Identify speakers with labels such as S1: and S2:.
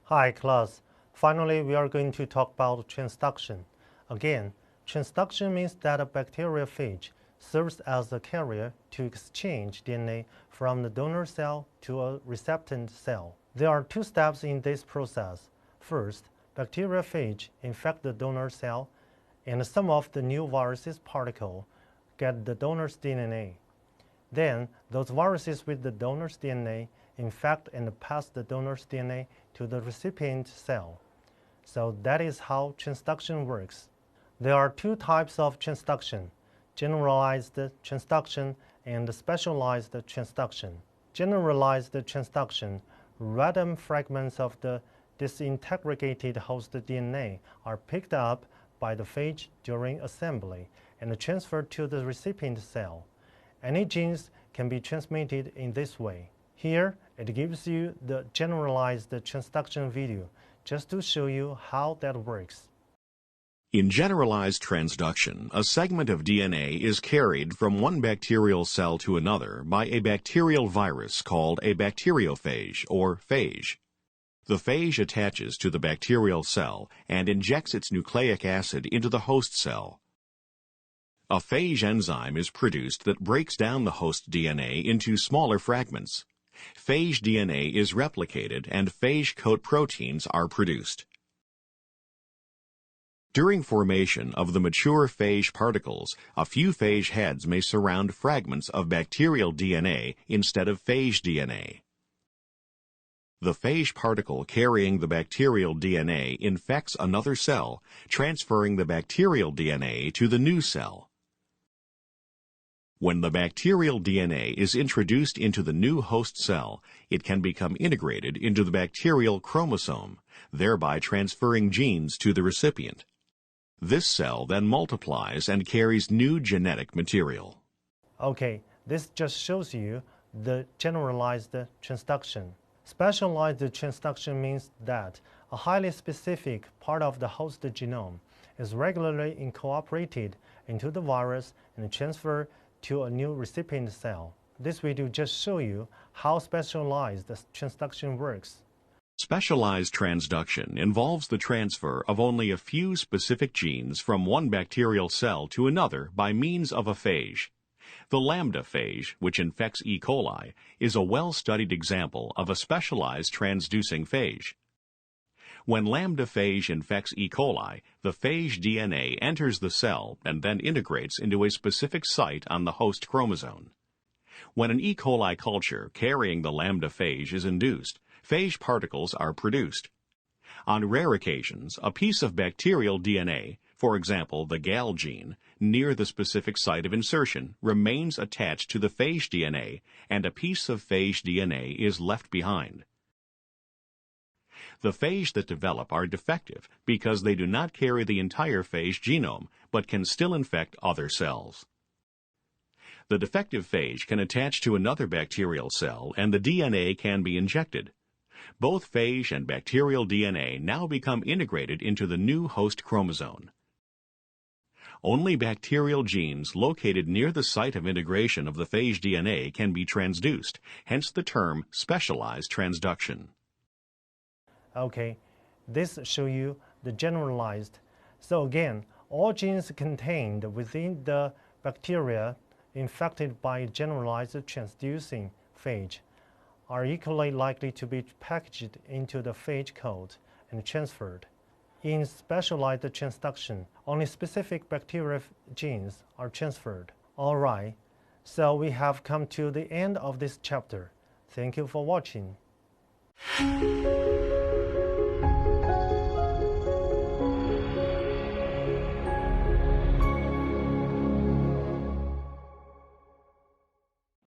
S1: Hi class, finally we are going to talk about transduction. Again, transduction means that a bacteriophage serves as a carrier to exchange DNA from the donor cell to a recipient cell. There are two steps in this process. First, bacteriophage infect the donor cell and some of the new viruses particle get the donor's DNA. Then, those viruses with the donor's DNA infect and pass the donor's DNA to the recipient cell. So that is how transduction works. There are two types of transduction: generalized transduction and specialized transduction. Generalized transduction, random fragments of the disintegrated host DNA are picked up by the phage during assembly and transferred to the recipient cell. Any genes can be transmitted in this way. Here, it gives you the generalized transduction video just to show you how that works.
S2: In generalized transduction, a segment of DNA is carried from one bacterial cell to another by a bacterial virus called a bacteriophage or phage. The phage attaches to the bacterial cell and injects its nucleic acid into the host cell. A phage enzyme is produced that breaks down the host DNA into smaller fragments. Phage DNA is replicated and phage coat proteins are produced. During formation of the mature phage particles, a few phage heads may surround fragments of bacterial DNA instead of phage DNA. The phage particle carrying the bacterial DNA infects another cell, transferring the bacterial DNA to the new cell. When the bacterial DNA is introduced into the new host cell, it can become integrated into the bacterial chromosome, thereby transferring genes to the recipient. This cell then multiplies and carries new genetic material.
S1: Okay, this just shows you the generalized transduction. Specialized transduction means that a highly specific part of the host genome is regularly incorporated into the virus and transferred to a new recipient cell. This video just shows you how specialized transduction works.
S2: Specialized transduction involves the transfer of only a few specific genes from one bacterial cell to another by means of a phage. The lambda phage, which infects E. coli, is a well-studied example of a specialized transducing phage. When lambda phage infects E. coli, the phage DNA enters the cell and then integrates into a specific site on the host chromosome. When an E. coli culture carrying the lambda phage is induced, phage particles are produced. On rare occasions, a piece of bacterial DNA, for example the GAL gene, near the specific site of insertion remains attached to the phage DNA and a piece of phage DNA is left behind. The phage that develop are defective because they do not carry the entire phage genome but can still infect other cells. The defective phage can attach to another bacterial cell and the DNA can be injected. Both phage and bacterial DNA now become integrated into the new host chromosome. Only bacterial genes located near the site of integration of the phage DNA can be transduced, hence the term specialized transduction.
S1: Okay, this shows you the generalized. So again, all genes contained within the bacteria infected by generalized transducing phage are equally likely to be packaged into the phage coat and transferred. In specialized transduction, only specific bacterial genes are transferred. Alright, so we have come to the end of this chapter. Thank you for watching.